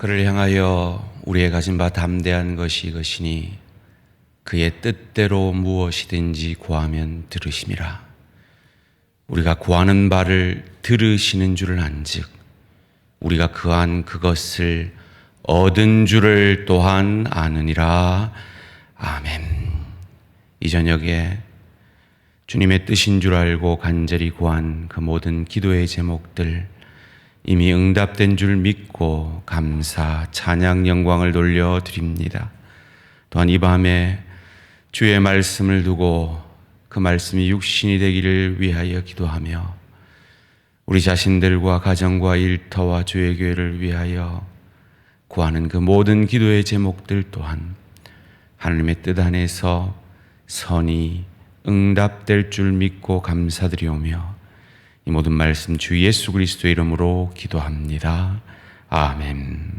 그를 향하여 우리의 가진 바 담대한 것이 이것이니 그의 뜻대로 무엇이든지 구하면 들으심이라. 우리가 구하는 바를 들으시는 줄을 안즉 우리가 그한 그것을 얻은 줄을 또한 아느니라. 아멘. 이 저녁에 주님의 뜻인 줄 알고 간절히 구한 그 모든 기도의 제목들 이미 응답된 줄 믿고 감사, 찬양, 영광을 돌려드립니다. 또한 이 밤에 주의 말씀을 두고 그 말씀이 육신이 되기를 위하여 기도하며 우리 자신들과 가정과 일터와 주의 교회를 위하여 구하는 그 모든 기도의 제목들 또한 하나님의 뜻 안에서 선이 응답될 줄 믿고 감사드리오며 이 모든 말씀 주 예수 그리스도의 이름으로 기도합니다. 아멘.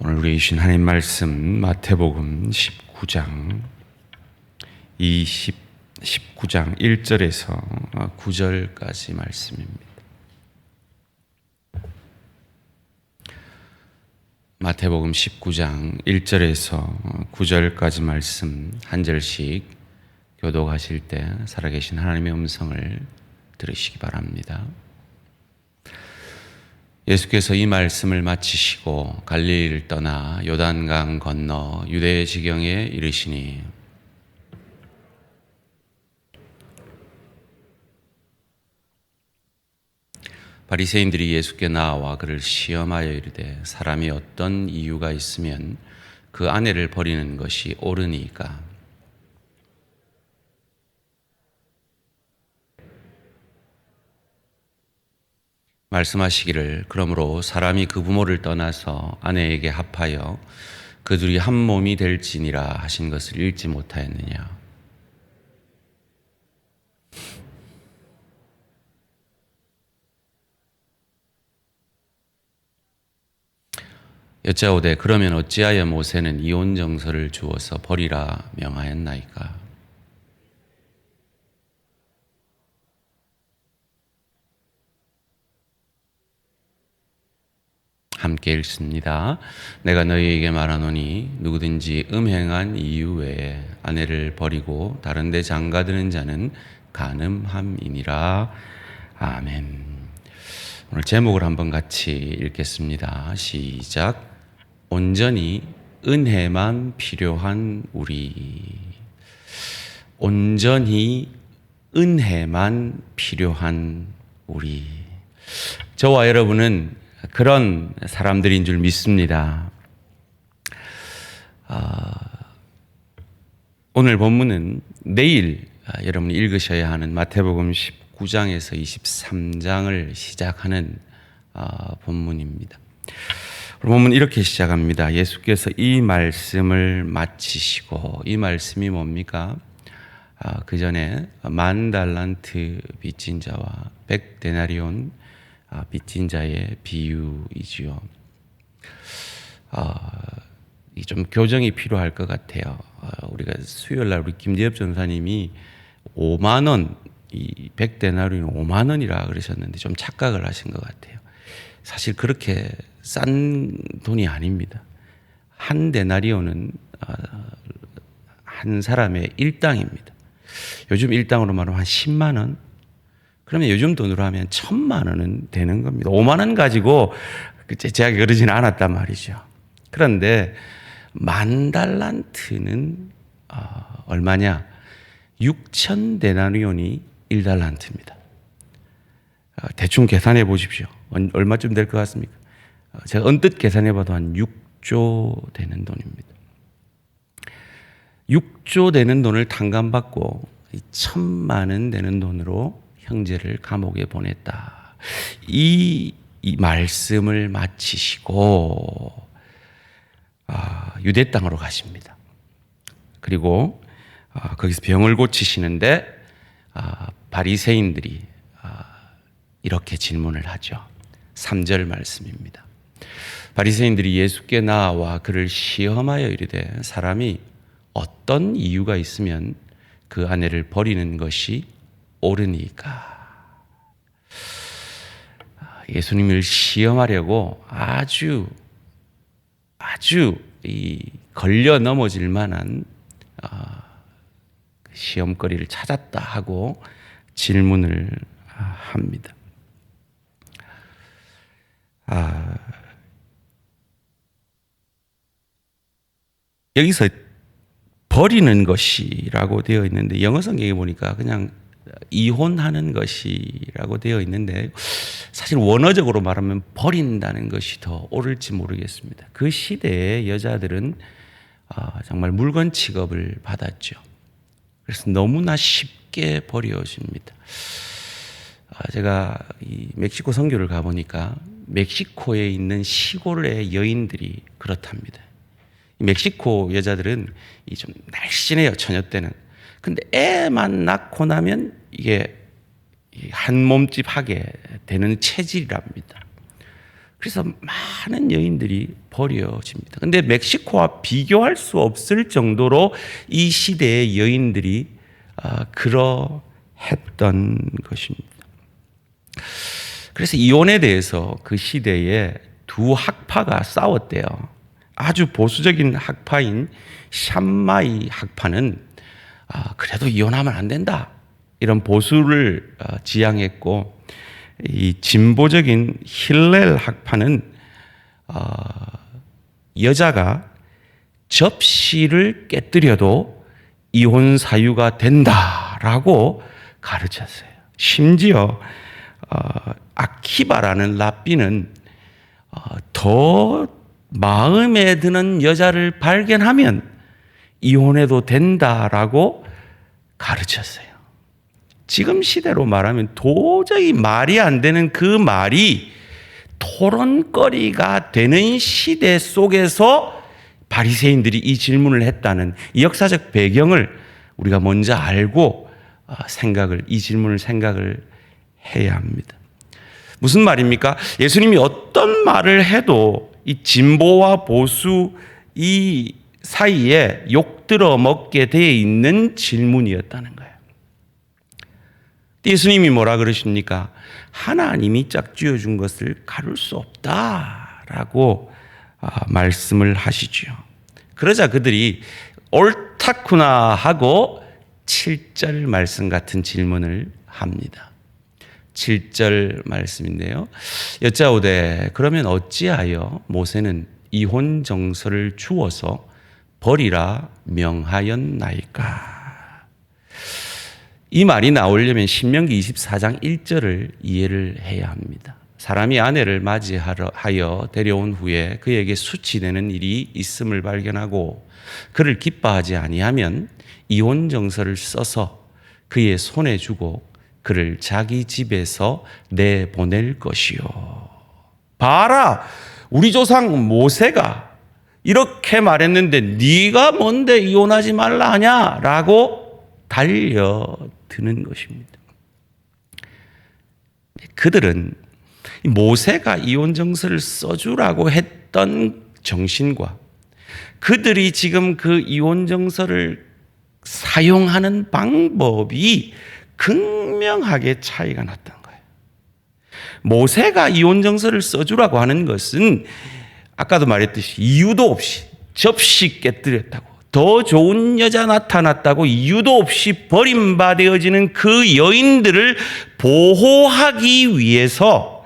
오늘 우리 주신 하나님 말씀 마태복음 19장 1절에서 9절까지 말씀입니다. 마태복음 19장 1절에서 9절까지 말씀 한 절씩 교독하실 때 살아계신 하나님의 음성을 들으시기 바랍니다. 예수께서 이 말씀을 마치시고 갈릴리를 떠나 요단강 건너 유대 지경에 이르시니 바리새인들이 예수께 나와 그를 시험하여 이르되 사람이 어떤 이유가 있으면 그 아내를 버리는 것이 옳으니까 말씀하시기를 그러므로 사람이 그 부모를 떠나서 아내에게 합하여 그 둘이 한 몸이 될지니라 하신 것을 읽지 못하였느냐. 여짜오되 그러면 어찌하여 모세는 이혼 정서를 주어서 버리라 명하였나이까. 함께 읽습니다. 내가 너희에게 말하노니 누구든지 음행한 이유 외에 아내를 버리고 다른 데 장가드는 자는 간음함이니라. 아멘. 오늘 제목을 한번 같이 읽겠습니다. 시작. 온전히 은혜만 필요한 우리. 온전히 은혜만 필요한 우리. 저와 여러분은 그런 사람들인 줄 믿습니다. 오늘 본문은 내일 여러분이 읽으셔야 하는 마태복음 19장에서 23장을 시작하는 본문입니다. 본문은 이렇게 시작합니다. 예수께서 이 말씀을 마치시고, 이 말씀이 뭡니까? 그 전에 10,000달란트 빚진 자와 100데나리온 빚진 자의 비유이지요. 좀 교정이 필요할 것 같아요. 우리가 수요일 날 우리 김재엽 전사님이 5만 원, 이 100데나리온 5만 원이라 그러셨는데 좀 착각을 하신 것 같아요. 사실 그렇게 싼 돈이 아닙니다. 한 데나리온은 한 사람의 일당입니다. 요즘 일당으로 말하면 한 10만 원. 그러면 요즘 돈으로 하면 1,000만 원은 되는 겁니다. 5만 원 가지고 제가 그러지는 않았단 말이죠. 그런데 10,000달란트는 얼마냐? 6,000데나리온이 1달란트입니다. 대충 계산해 보십시오. 얼마쯤 될 것 같습니까? 제가 언뜻 계산해 봐도 한 6조 되는 돈입니다. 6조 되는 돈을 탕감받고 1,000만 원 되는 돈으로 형제를 감옥에 보냈다. 이 말씀을 마치시고 유대 땅으로 가십니다. 그리고 거기서 병을 고치시는데 바리새인들이 이렇게 질문을 하죠. 3절 말씀입니다. 바리새인들이 예수께 나와 그를 시험하여 이르되 사람이 어떤 이유가 있으면 그 아내를 버리는 것이 옳으니까. 예수님을 시험하려고 아주 이 걸려 넘어질 만한 시험거리를 찾았다 하고 질문을 합니다. 여기서 버리는 것이라고 되어 있는데 영어 성경에 보니까 그냥 이혼하는 것이라고 되어 있는데 사실 원어적으로 말하면 버린다는 것이 더 옳을지 모르겠습니다. 그 시대의 여자들은 정말 물건 취급을 받았죠. 그래서 너무나 쉽게 버려집니다. 제가 이 멕시코 선교를 가보니까 멕시코에 있는 시골의 여인들이 그렇답니다. 멕시코 여자들은 좀 날씬해요, 처녀 때는. 근데 애만 낳고 나면 이게 한 몸집 하게 되는 체질이랍니다. 그래서 많은 여인들이 버려집니다. 근데 멕시코와 비교할 수 없을 정도로 이 시대의 여인들이 그러했던 것입니다. 그래서 이혼에 대해서 그 시대에 두 학파가 싸웠대요. 아주 보수적인 학파인 샴마이 학파는 그래도 이혼하면 안 된다, 이런 보수를 지향했고, 이 진보적인 힐렐 학파는 여자가 접시를 깨뜨려도 이혼 사유가 된다라고 가르쳤어요. 심지어 아키바라는 랍비는 더 마음에 드는 여자를 발견하면 이혼해도 된다라고 가르쳤어요. 지금 시대로 말하면 도저히 말이 안 되는 그 말이 토론거리가 되는 시대 속에서 바리새인들이 이 질문을 했다는 이 역사적 배경을 우리가 먼저 알고 이 질문을 생각을 해야 합니다. 무슨 말입니까? 예수님이 어떤 말을 해도 이 진보와 보수 이 사이에 욕들어 먹게 되어 있는 질문이었다는 거예요. 예수님이 뭐라 그러십니까? 하나님이 짝지어 준 것을 가를 수 없다라고 말씀을 하시죠. 그러자 그들이 옳다구나 하고 7절 말씀 같은 질문을 합니다. 7절 말씀인데요. 여짜오되 그러면 어찌하여 모세는 이혼 정서를 주어서 버리라 명하였나이까? 이 말이 나오려면 신명기 24장 1절을 이해를 해야 합니다. 사람이 아내를 맞이하여 데려온 후에 그에게 수치되는 일이 있음을 발견하고 그를 기뻐하지 아니하면 이혼 정서를 써서 그의 손에 주고 그를 자기 집에서 내보낼 것이요. 봐라, 우리 조상 모세가 이렇게 말했는데 네가 뭔데 이혼하지 말라 하냐라고 달려드는 것입니다. 그들은 모세가 이혼 정서를 써주라고 했던 정신과 그들이 지금 그 이혼 정서를 사용하는 방법이 극명하게 차이가 났던 거예요. 모세가 이혼 정서를 써주라고 하는 것은 아까도 말했듯이 이유도 없이 접시 깨뜨렸다고, 더 좋은 여자 나타났다고 이유도 없이 버림받아지는 그 여인들을 보호하기 위해서,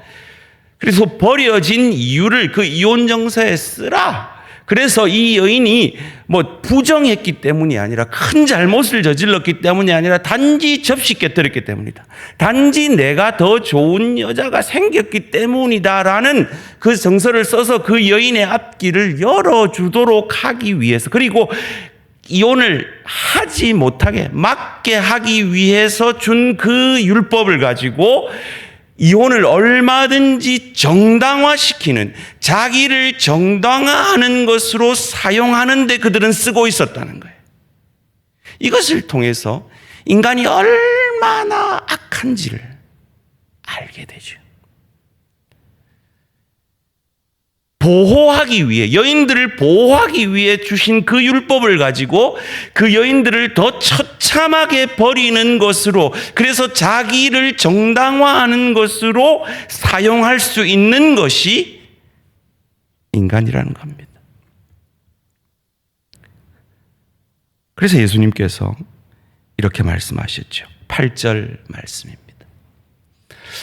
그래서 버려진 이유를 그 이혼 정서에 쓰라. 그래서 이 여인이 부정했기 때문이 아니라, 큰 잘못을 저질렀기 때문이 아니라 단지 접시 깨뜨렸기 때문이다. 단지 내가 더 좋은 여자가 생겼기 때문이다라는 그 정서를 써서 그 여인의 앞길을 열어주도록 하기 위해서, 그리고 이혼을 하지 못하게 막게 하기 위해서 준 그 율법을 가지고 이혼을 얼마든지 정당화시키는, 자기를 정당화하는 것으로 사용하는 데 그들은 쓰고 있었다는 거예요. 이것을 통해서 인간이 얼마나 악한지를 알게 되죠. 보호하기 위해, 여인들을 보호하기 위해 주신 그 율법을 가지고 그 여인들을 더 처참하게 비참하게 버리는 것으로, 그래서 자기를 정당화하는 것으로 사용할 수 있는 것이 인간이라는 겁니다. 그래서 예수님께서 이렇게 말씀하셨죠. 8절 말씀입니다.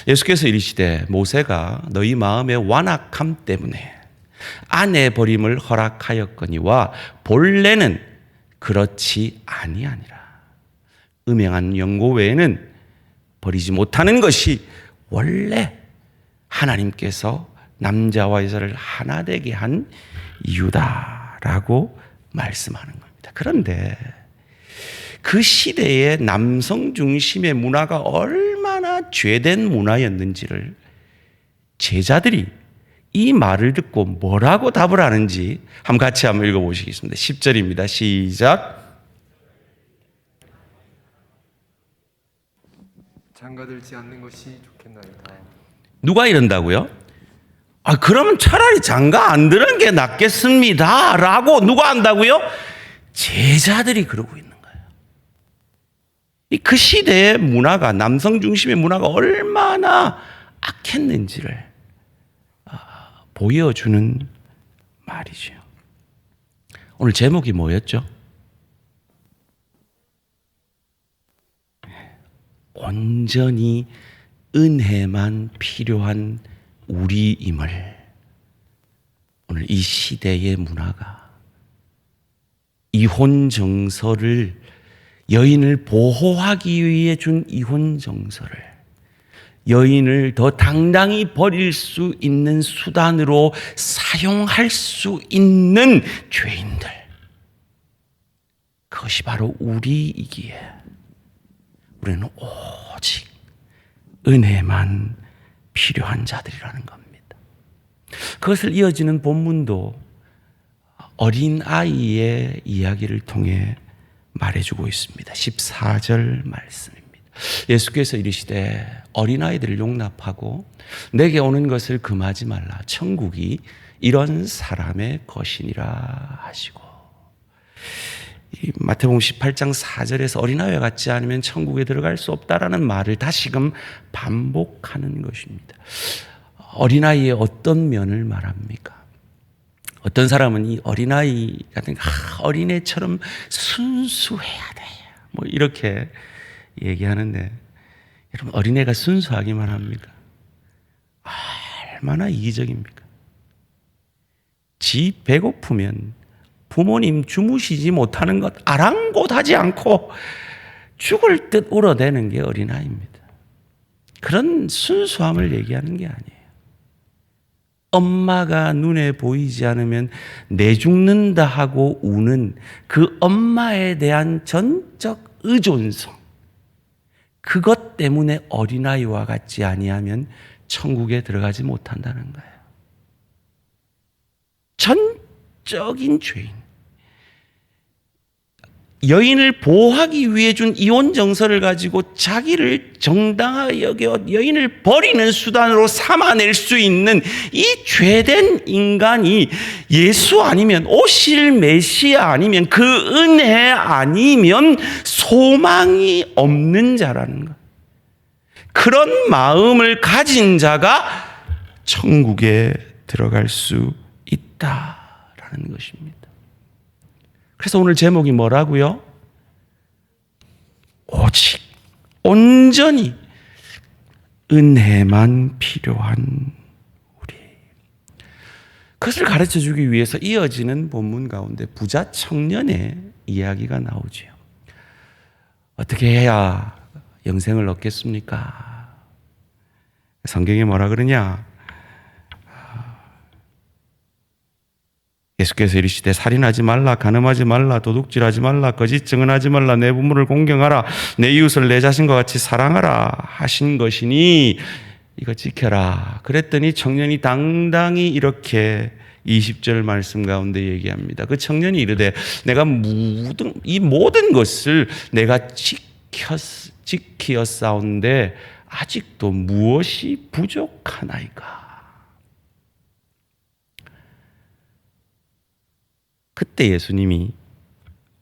예수께서 이르시되 모세가 너희 마음의 완악함 때문에 아내 버림을 허락하였거니와 본래는 그렇지 아니하니라. 음행한 연고 외에는 버리지 못하는 것이 원래 하나님께서 남자와 여자를 하나 되게 한 이유다라고 말씀하는 겁니다. 그런데 그 시대의 남성 중심의 문화가 얼마나 죄된 문화였는지를 제자들이 이 말을 듣고 뭐라고 답을 하는지 같이 한번 읽어보시겠습니다. 10절입니다. 시작. 장가들지 않는 것이 좋겠나이다. 누가 이런다고요? 그러면 차라리 장가 안 드는 게 낫겠습니다 라고 누가 한다고요? 제자들이 그러고 있는 거예요. 그 시대의 문화가, 남성 중심의 문화가 얼마나 악했는지를 보여주는 말이죠. 오늘 제목이 뭐였죠? 온전히 은혜만 필요한 우리임을, 오늘 이 시대의 문화가 이혼 정서를, 여인을 보호하기 위해 준 이혼 정서를 여인을 더 당당히 버릴 수 있는 수단으로 사용할 수 있는 죄인들, 그것이 바로 우리이기에 우리는 오직 은혜만 필요한 자들이라는 겁니다. 그것을 이어지는 본문도 어린 아이의 이야기를 통해 말해주고 있습니다. 14절 말씀입니다. 예수께서 이르시되 어린아이들을 용납하고 내게 오는 것을 금하지 말라. 천국이 이런 사람의 것이니라 하시고, 이 마태복음 18장 4절에서 어린아이와 같지 않으면 천국에 들어갈 수 없다라는 말을 다시금 반복하는 것입니다. 어린아이의 어떤 면을 말합니까? 어떤 사람은 이 어린아이 같은 어린애처럼 순수해야 돼, 뭐 이렇게 얘기하는데, 여러분 어린애가 순수하기만 합니까? 얼마나 이기적입니까? 지 배고프면 부모님 주무시지 못하는 것 아랑곳하지 않고 죽을 듯 울어대는 게 어린아이입니다. 그런 순수함을 얘기하는 게 아니에요. 엄마가 눈에 보이지 않으면 내 죽는다 하고 우는 그 엄마에 대한 전적 의존성, 그것 때문에 어린아이와 같지 아니하면 천국에 들어가지 못한다는 거예요. 전적인 죄인, 여인을 보호하기 위해 준 이혼 정서를 가지고 자기를 정당하게 여겨 여인을 버리는 수단으로 삼아낼 수 있는 이 죄된 인간이 예수 아니면, 오실 메시아 아니면, 그 은혜 아니면 소망이 없는 자라는 것. 그런 마음을 가진 자가 천국에 들어갈 수 있다라는 것입니다. 그래서 오늘 제목이 뭐라고요? 오직 온전히 은혜만 필요한 우리. 그것을 가르쳐주기 위해서 이어지는 본문 가운데 부자 청년의 이야기가 나오죠. 어떻게 해야 영생을 얻겠습니까? 성경에 뭐라 그러냐? 예수께서 이르시되 살인하지 말라, 간음하지 말라, 도둑질하지 말라, 거짓 증언하지 말라, 내 부모를 공경하라, 내 이웃을 내 자신과 같이 사랑하라 하신 것이니 이거 지켜라. 그랬더니 청년이 당당히 이렇게 20절 말씀 가운데 얘기합니다. 그 청년이 이르되 내가 이 모든 것을 내가 지키었사온데 아직도 무엇이 부족하나이까? 그때 예수님이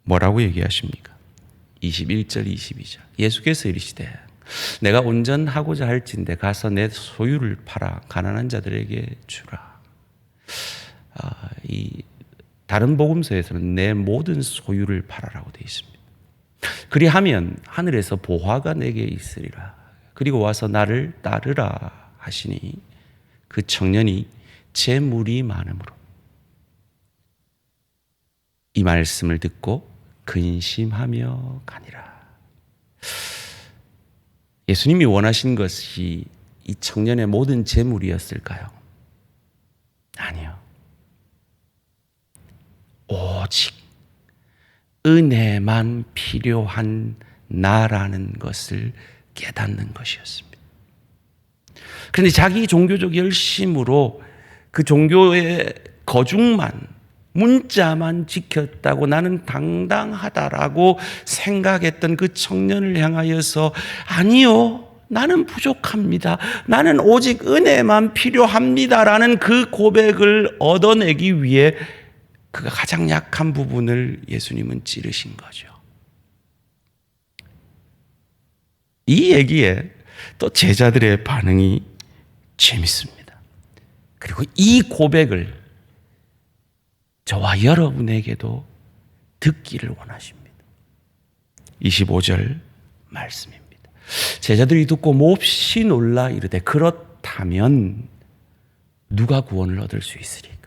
뭐라고 얘기하십니까? 21절 22절 예수께서 이르시되 내가 온전하고자 할진대 가서 내 소유를 팔아 가난한 자들에게 주라. 이 다른 복음서에서는 내 모든 소유를 팔아라고 되어 있습니다. 그리하면 하늘에서 보화가 내게 있으리라. 그리고 와서 나를 따르라 하시니 그 청년이 재물이 많으므로 이 말씀을 듣고 근심하며 가니라. 예수님이 원하신 것이 이 청년의 모든 재물이었을까요? 아니요. 오직 은혜만 필요한 나라는 것을 깨닫는 것이었습니다. 그런데 자기 종교적 열심으로 그 종교의 거중만, 문자만 지켰다고 나는 당당하다라고 생각했던 그 청년을 향하여서 아니요, 나는 부족합니다. 나는 오직 은혜만 필요합니다라는 그 고백을 얻어내기 위해 그가 가장 약한 부분을 예수님은 찌르신 거죠. 이 얘기에 또 제자들의 반응이 재밌습니다. 그리고 이 고백을 저와 여러분에게도 듣기를 원하십니다. 25절 말씀입니다. 제자들이 듣고 몹시 놀라 이르되 그렇다면 누가 구원을 얻을 수 있으리까?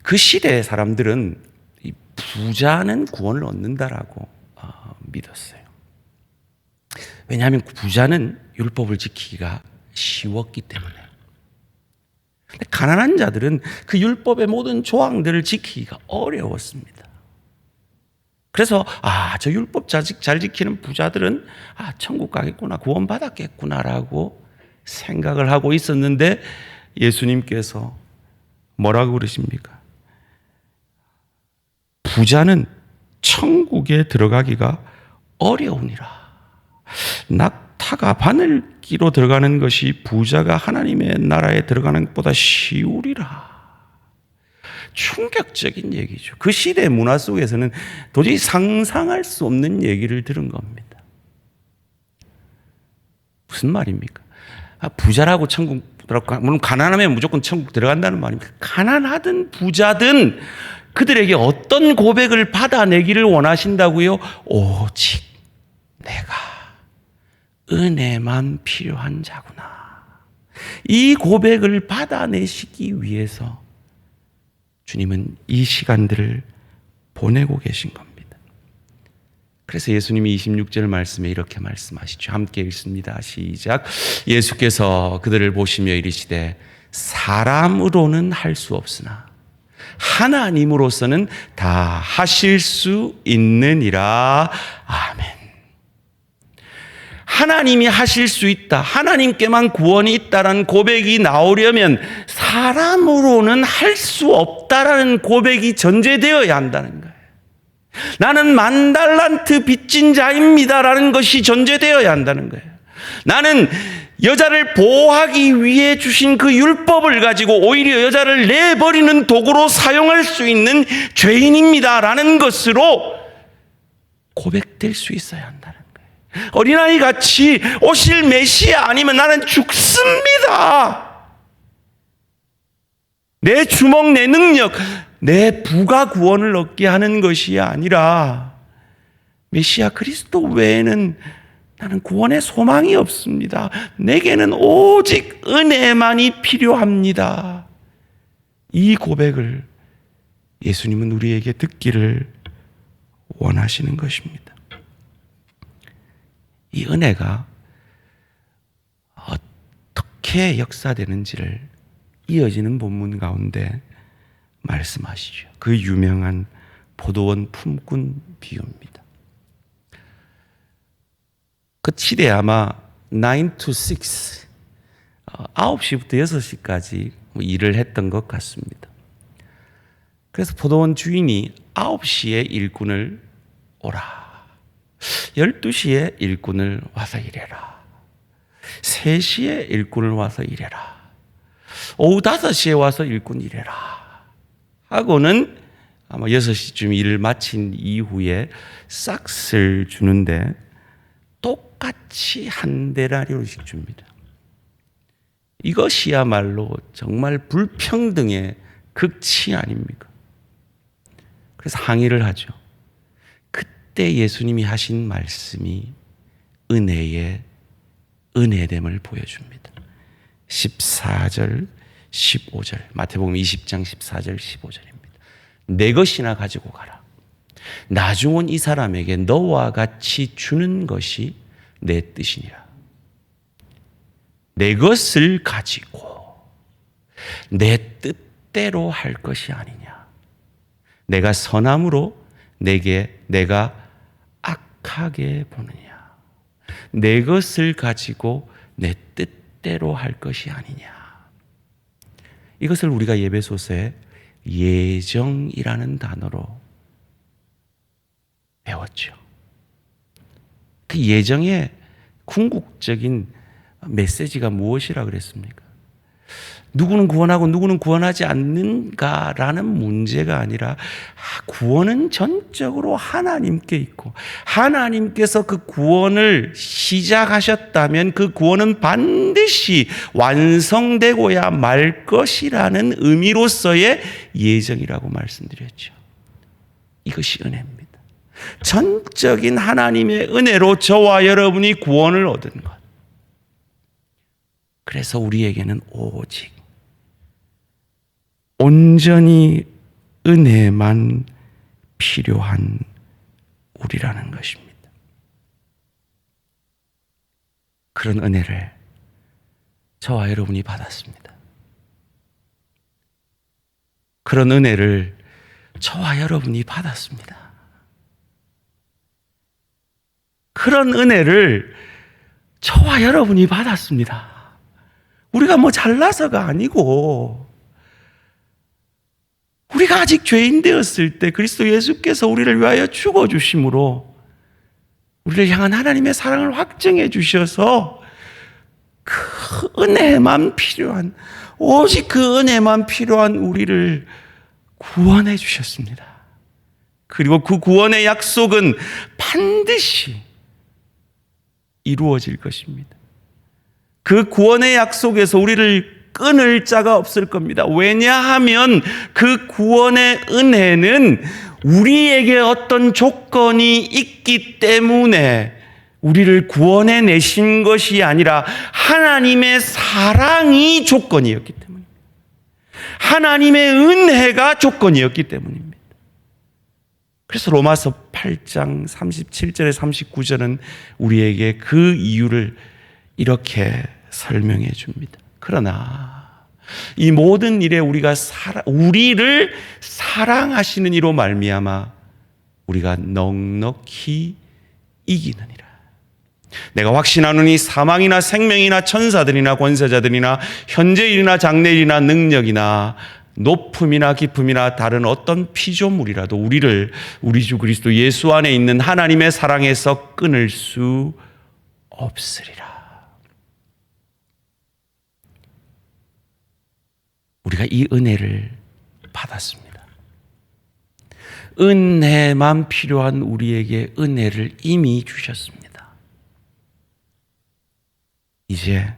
그 시대의 사람들은 이 부자는 구원을 얻는다라고 믿었어요. 왜냐하면 부자는 율법을 지키기가 쉬웠기 때문에. 근데 가난한 자들은 그 율법의 모든 조항들을 지키기가 어려웠습니다. 그래서 저 율법 잘 지키는 부자들은 천국 가겠구나, 구원 받았겠구나라고 생각을 하고 있었는데 예수님께서 뭐라고 그러십니까? 부자는 천국에 들어가기가 어려우니라. 낙타가 바늘기로 들어가는 것이 부자가 하나님의 나라에 들어가는 것보다 쉬우리라. 충격적인 얘기죠. 그 시대의 문화 속에서는 도저히 상상할 수 없는 얘기를 들은 겁니다. 무슨 말입니까? 부자라고 천국 들어가, 물론 가난하면 무조건 천국 들어간다는 말입니다. 가난하든 부자든 그들에게 어떤 고백을 받아내기를 원하신다고요? 오직 내가 은혜만 필요한 자구나. 이 고백을 받아내시기 위해서 주님은 이 시간들을 보내고 계신 겁니다. 그래서 예수님이 26절 말씀에 이렇게 말씀하시죠. 함께 읽습니다. 시작. 예수께서 그들을 보시며 이르시되 사람으로는 할 수 없으나 하나님으로서는 다 하실 수 있느니라. 아멘. 하나님이 하실 수 있다, 하나님께만 구원이 있다라는 고백이 나오려면 사람으로는 할 수 없다라는 고백이 전제되어야 한다는 거예요. 나는 10,000달란트 빚진 자입니다라는 것이 전제되어야 한다는 거예요. 나는 여자를 보호하기 위해 주신 그 율법을 가지고 오히려 여자를 내버리는 도구로 사용할 수 있는 죄인입니다라는 것으로 고백될 수 있어야 한다는 거예요. 어린아이 같이 오실 메시아 아니면 나는 죽습니다. 내 주먹, 내 능력, 내 부가 구원을 얻게 하는 것이 아니라 메시아 그리스도 외에는 나는 구원의 소망이 없습니다. 내게는 오직 은혜만이 필요합니다. 이 고백을 예수님은 우리에게 듣기를 원하시는 것입니다. 이 은혜가 어떻게 역사되는지를 이어지는 본문 가운데 말씀하시죠. 그 유명한 포도원 품꾼 비유입니다. 그 시대에 아마 9 to 6, 9시부터 6시까지 일을 했던 것 같습니다. 그래서 포도원 주인이 9시에 일꾼을 오라, 12시에 일꾼을 와서 일해라, 3시에 일꾼을 와서 일해라, 오후 5시에 와서 일꾼 일해라 하고는 아마 6시쯤 일을 마친 이후에 싹스를 주는데 똑같이 한 데나리온씩 줍니다. 이것이야말로 정말 불평등의 극치 아닙니까? 그래서 항의를 하죠. 그때 예수님이 하신 말씀이 은혜의 은혜됨을 보여줍니다. 14절, 15절, 마태복음 20장 14절, 15절입니다. 내 것이나 가지고 가라. 나중은 이 사람에게 너와 같이 주는 것이 내 뜻이니라. 내 것을 가지고 내 뜻대로 할 것이 아니냐. 내가 선함으로 내가 악하게 보느냐. 내 것을 가지고 내 뜻대로 할 것이 아니냐. 이것을 우리가 예배소서에 예정이라는 단어로 배웠죠. 그 예정의 궁극적인 메시지가 무엇이라 그랬습니까? 누구는 구원하고 누구는 구원하지 않는가라는 문제가 아니라 구원은 전적으로 하나님께 있고 하나님께서 그 구원을 시작하셨다면 그 구원은 반드시 완성되고야 말 것이라는 의미로서의 예정이라고 말씀드렸죠. 이것이 은혜입니다. 전적인 하나님의 은혜로 저와 여러분이 구원을 얻은 것. 그래서 우리에게는 오직 온전히 은혜만 필요한 우리라는 것입니다. 그런 은혜를 저와 여러분이 받았습니다. 그런 은혜를 저와 여러분이 받았습니다. 그런 은혜를 저와 여러분이 받았습니다. 우리가 뭐 잘나서가 아니고 우리가 아직 죄인 되었을 때 그리스도 예수께서 우리를 위하여 죽어주심으로 우리를 향한 하나님의 사랑을 확증해 주셔서 그 은혜만 필요한 오직 그 은혜만 필요한 우리를 구원해 주셨습니다. 그리고 그 구원의 약속은 반드시 이루어질 것입니다. 그 구원의 약속에서 우리를 끊을 자가 없을 겁니다. 왜냐하면 그 구원의 은혜는 우리에게 어떤 조건이 있기 때문에 우리를 구원해 내신 것이 아니라 하나님의 사랑이 조건이었기 때문입니다. 하나님의 은혜가 조건이었기 때문입니다. 그래서 로마서 8장 37절에 39절은 우리에게 그 이유를 이렇게 설명해 줍니다. 그러나 이 모든 일에 우리를 사랑하시는 이로 말미암아 우리가 넉넉히 이기느니라. 내가 확신하노니 사망이나 생명이나 천사들이나 권세자들이나 현재일이나 장래일이나 능력이나 높음이나 깊음이나 다른 어떤 피조물이라도 우리를 우리 주 그리스도 예수 안에 있는 하나님의 사랑에서 끊을 수 없으리라. 우리가 이 은혜를 받았습니다. 은혜만 필요한 우리에게 은혜를 이미 주셨습니다. 이제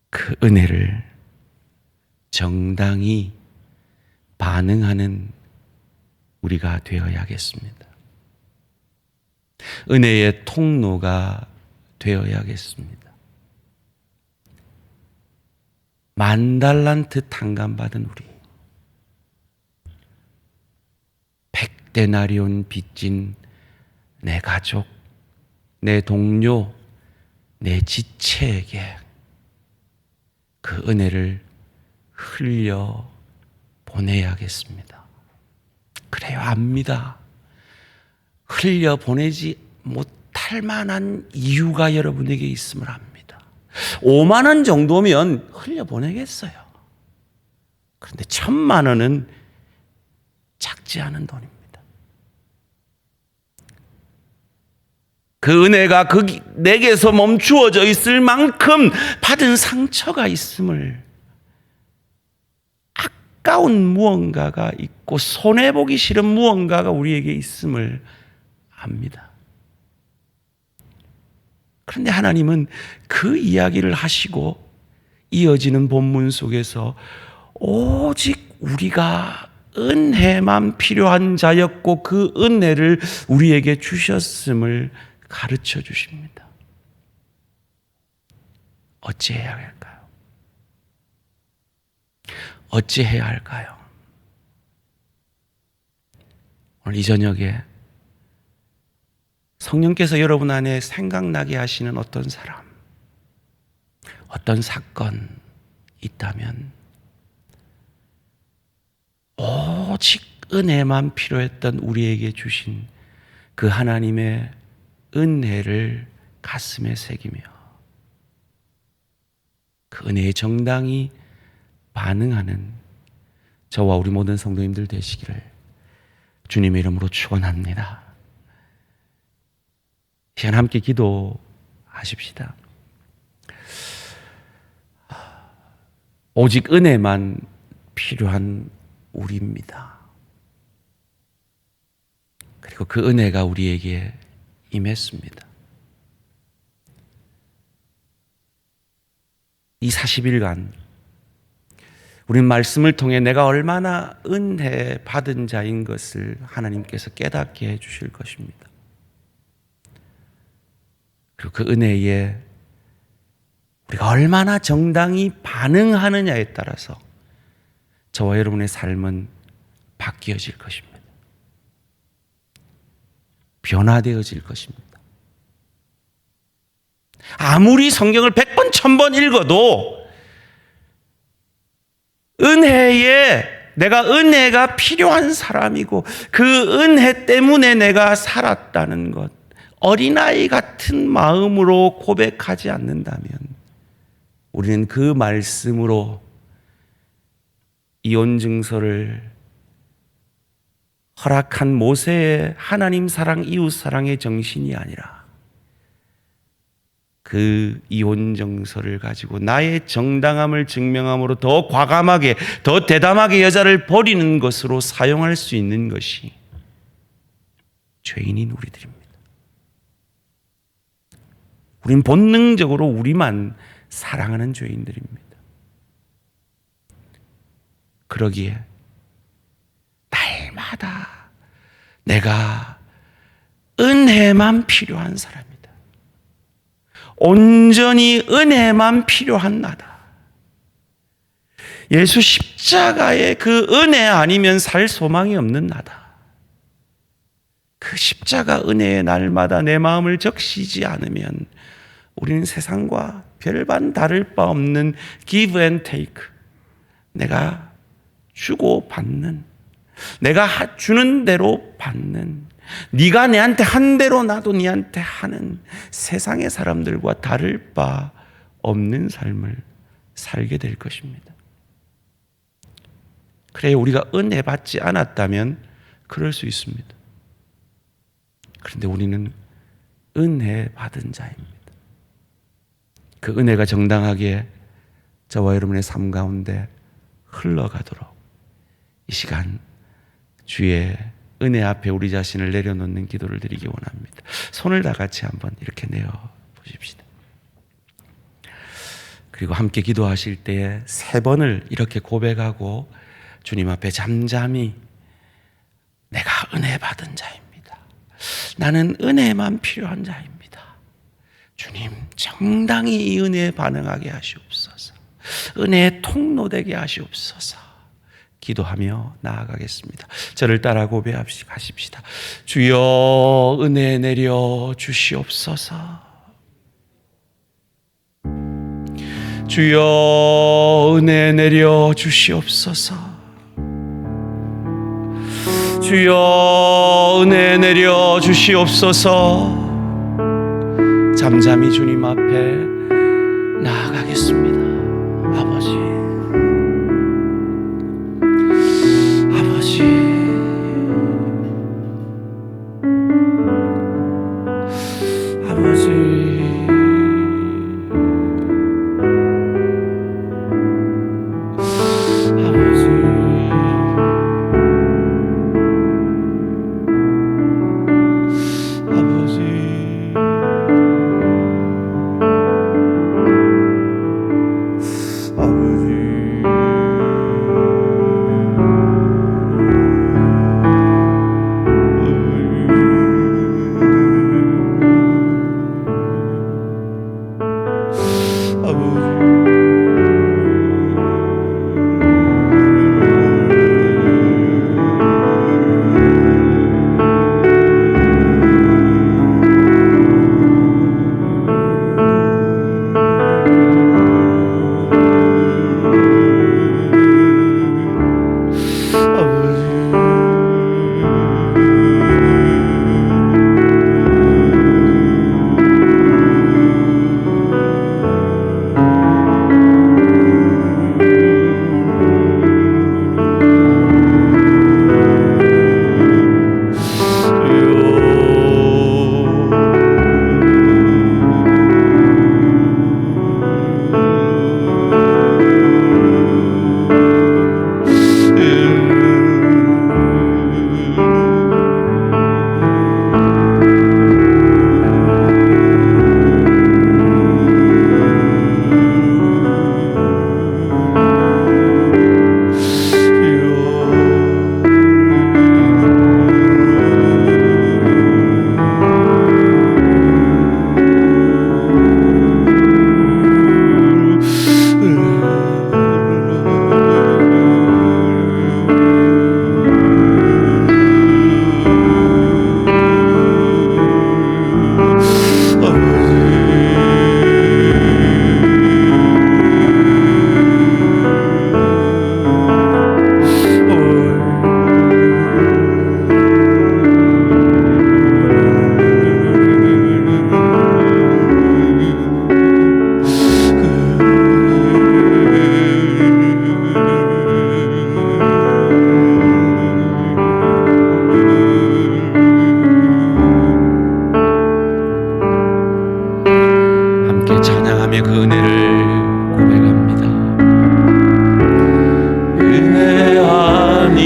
그 은혜를 정당히 반응하는 우리가 되어야겠습니다. 은혜의 통로가 되어야겠습니다. 10,000달란트 탕감받은 우리, 100데나리온 빚진 내 가족, 내 동료, 내 지체에게 그 은혜를 흘려 보내야겠습니다. 그래요, 압니다. 흘려 보내지 못할 만한 이유가 여러분에게 있음을 압니다. 5만 원 정도면 흘려보내겠어요. 그런데 1,000만 원은 작지 않은 돈입니다. 그 은혜가 내게서 멈추어져 있을 만큼 받은 상처가 있음을 아까운 무언가가 있고 손해보기 싫은 무언가가 우리에게 있음을 압니다. 그런데 하나님은 그 이야기를 하시고 이어지는 본문 속에서 오직 우리가 은혜만 필요한 자였고 그 은혜를 우리에게 주셨음을 가르쳐 주십니다. 어찌해야 할까요? 어찌해야 할까요? 오늘 이 저녁에 성령께서 여러분 안에 생각나게 하시는 어떤 사람, 어떤 사건 있다면 오직 은혜만 필요했던 우리에게 주신 그 하나님의 은혜를 가슴에 새기며 그 은혜에 정당히 반응하는 저와 우리 모든 성도님들 되시기를 주님의 이름으로 축원합니다. 시간 함께 기도하십시다. 오직 은혜만 필요한 우리입니다. 그리고 그 은혜가 우리에게 임했습니다. 이 40일간 우리는 말씀을 통해 내가 얼마나 은혜 받은 자인 것을 하나님께서 깨닫게 해 주실 것입니다. 그리고 그 은혜에 우리가 얼마나 정당히 반응하느냐에 따라서 저와 여러분의 삶은 바뀌어질 것입니다. 변화되어질 것입니다. 아무리 성경을 100번, 1000번 읽어도 내가 은혜가 필요한 사람이고 그 은혜 때문에 내가 살았다는 것, 어린아이 같은 마음으로 고백하지 않는다면 우리는 그 말씀으로 이혼 증서를 허락한 모세의 하나님 사랑, 이웃 사랑의 정신이 아니라 그 이혼 정서를 가지고 나의 정당함을 증명함으로 더 과감하게, 더 대담하게 여자를 버리는 것으로 사용할 수 있는 것이 죄인인 우리들입니다. 우린 본능적으로 우리만 사랑하는 죄인들입니다. 그러기에 날마다 내가 은혜만 필요한 사람이다. 온전히 은혜만 필요한 나다. 예수 십자가의 그 은혜 아니면 살 소망이 없는 나다. 그 십자가 은혜에 날마다 내 마음을 적시지 않으면 우리는 세상과 별반 다를 바 없는 give and take, 내가 주고 받는, 내가 주는 대로 받는, 네가 내한테 한 대로 나도 네한테 하는 세상의 사람들과 다를 바 없는 삶을 살게 될 것입니다. 그래야 우리가 은혜 받지 않았다면 그럴 수 있습니다. 그런데 우리는 은혜 받은 자입니다. 그 은혜가 정당하게 저와 여러분의 삶 가운데 흘러가도록 이 시간 주의 은혜 앞에 우리 자신을 내려놓는 기도를 드리기 원합니다. 손을 다 같이 한번 이렇게 내어 보십시다. 그리고 함께 기도하실 때에 3번을 이렇게 고백하고 주님 앞에 잠잠히 내가 은혜 받은 자입니다. 나는 은혜만 필요한 자입니다. 주님, 정당히 이 은혜에 반응하게 하시옵소서. 은혜의 통로되게 하시옵소서. 기도하며 나아가겠습니다. 저를 따라 고백하십시다. 주여 은혜 내려 주시옵소서. 주여 은혜 내려 주시옵소서. 주여 은혜 내려 주시옵소서. 잠잠히 주님 앞에 나아가겠습니다. 아버지, 아버지, 아버지, 아버지,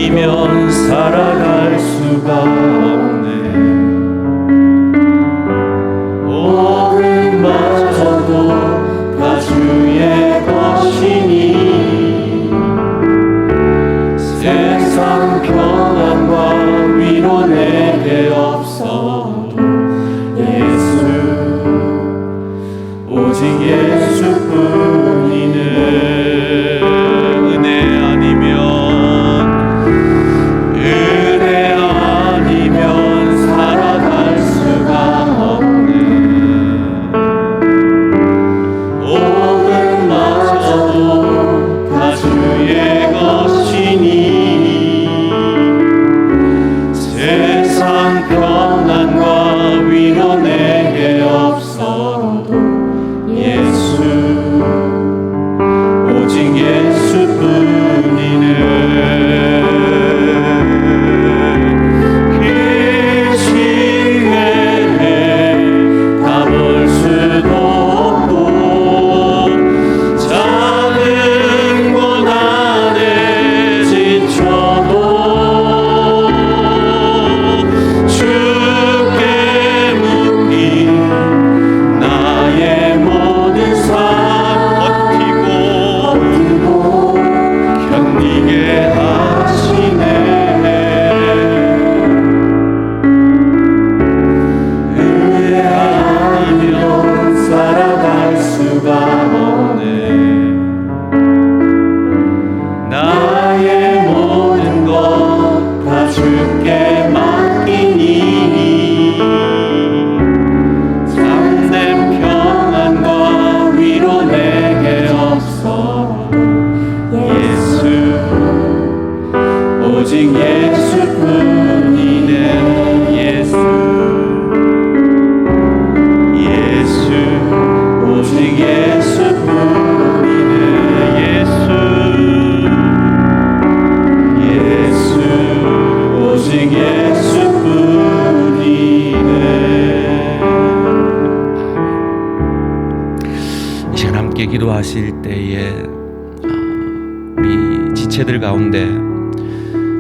아니면 살아갈 수가 없네. 복음마저도 다 주의 것이니 세상 평안과 위로 내게 없어도 예수, 오직 예수뿐이네. 은혜 아니면 살아갈 수가 없네. 복음마저도 다 주의 것이니 세상 평안과 위로 내게 없어도 예수, 오직 예수뿐이네. 그 시간에 다 볼 수도 없고 작은 고난에 지쳐도 주께 묶인 나의 모든 삶 버티고 견디게 하시네. 은혜 아니면 살아갈 수가 없네. 나의 모든 것 다 주께 맡기니 참된 평안과 위로 내게 없어도 예수, 오직 예수뿐이네. 예수, 오직 예수뿐이네. 예수, 오직 예수뿐이네. 이 시간 함께 기도하실 때에 우리 지체들 가운데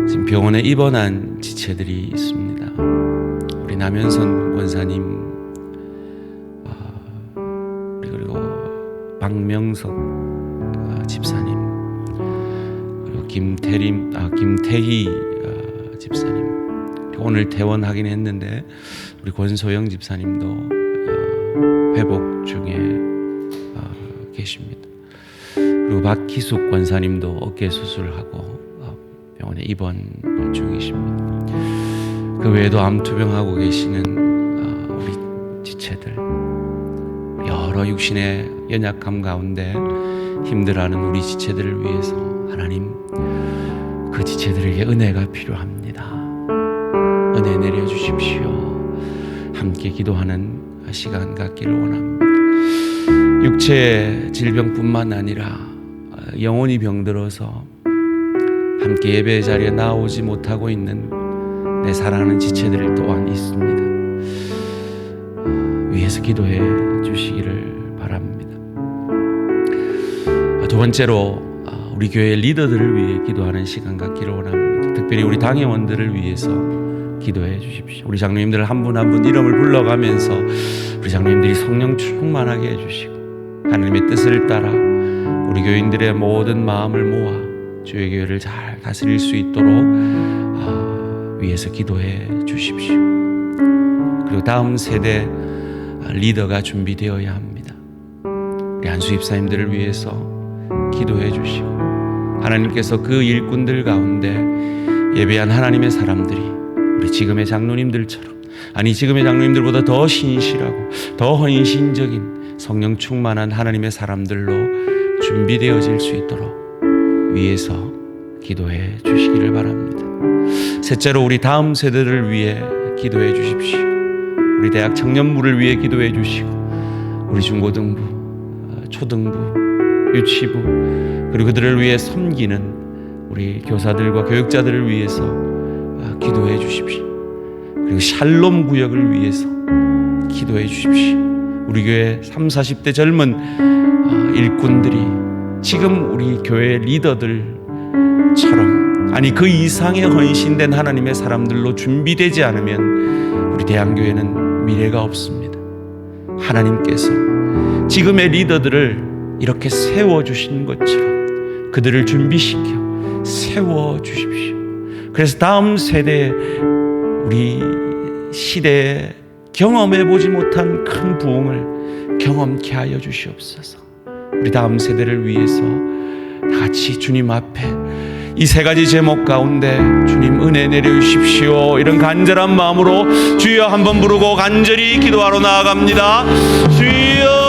지금 병원에 입원한 지체들이 있습니다. 우리 남현선 권사님, 그리고 박명석 집사님, 그리고 김태희 집사님, 그리고 오늘 퇴원하긴 했는데 우리 권소영 집사님도 회복 중에 계십니다. 그리고 박희숙 권사님도 어깨 수술하고 병원에 입원 중이십니다. 그 외에도 암투병하고 계시는 우리 지체들, 여러 육신의 연약함 가운데 힘들어하는 우리 지체들을 위해서 하나님, 그 지체들에게 은혜가 필요합니다. 은혜 내려주십시오. 함께 기도하는 시간 갖기를 원합니다. 육체의 질병뿐만 아니라 영혼이 병들어서 함께 예배 자리에 나오지 못하고 있는 내 사랑하는 지체들 또한 있습니다. 위에서 기도해 주시기를 바랍니다. 두 번째로 우리 교회 리더들을 위해 기도하는 시간 갖기를 원합니다. 특별히 우리 당회원들을 위해서 기도해 주십시오. 우리 장로님들 한 분 한 분 이름을 불러가면서 우리 장로님들이 성령 충만하게 해주시고 하나님의 뜻을 따라 우리 교인들의 모든 마음을 모아 주의 교회를 잘 다스릴 수 있도록 위에서 기도해 주십시오. 그리고 다음 세대 리더가 준비되어야 합니다. 우리 한수 입사님들을 위해서 기도해 주시고 하나님께서 그 일꾼들 가운데 예배한 하나님의 사람들이 우리 지금의 장로님들처럼, 아니 지금의 장로님들보다 더 신실하고 더 헌신적인 성령 충만한 하나님의 사람들로 준비되어질 수 있도록 위에서 기도해 주시기를 바랍니다. 셋째로 우리 다음 세대를 위해 기도해 주십시오. 우리 대학 청년부를 위해 기도해 주시고 우리 중고등부, 초등부, 유치부, 그리고 그들을 위해 섬기는 우리 교사들과 교육자들을 위해서 기도해 주십시오. 그리고 샬롬 구역을 위해서 기도해 주십시오. 우리 교회 30, 40대 젊은 일꾼들이 지금 우리 교회 리더들처럼, 아니 그 이상의 헌신된 하나님의 사람들로 준비되지 않으면 우리 대한교회는 미래가 없습니다. 하나님께서 지금의 리더들을 이렇게 세워주신 것처럼 그들을 준비시켜 세워주십시오. 그래서 다음 세대 우리 시대에 경험해보지 못한 큰 부흥을 경험케 하여 주시옵소서. 우리 다음 세대를 위해서 다 같이 주님 앞에 이 세 가지 제목 가운데 주님 은혜 내려주십시오 이런 간절한 마음으로 주여 한번 부르고 간절히 기도하러 나아갑니다. 주여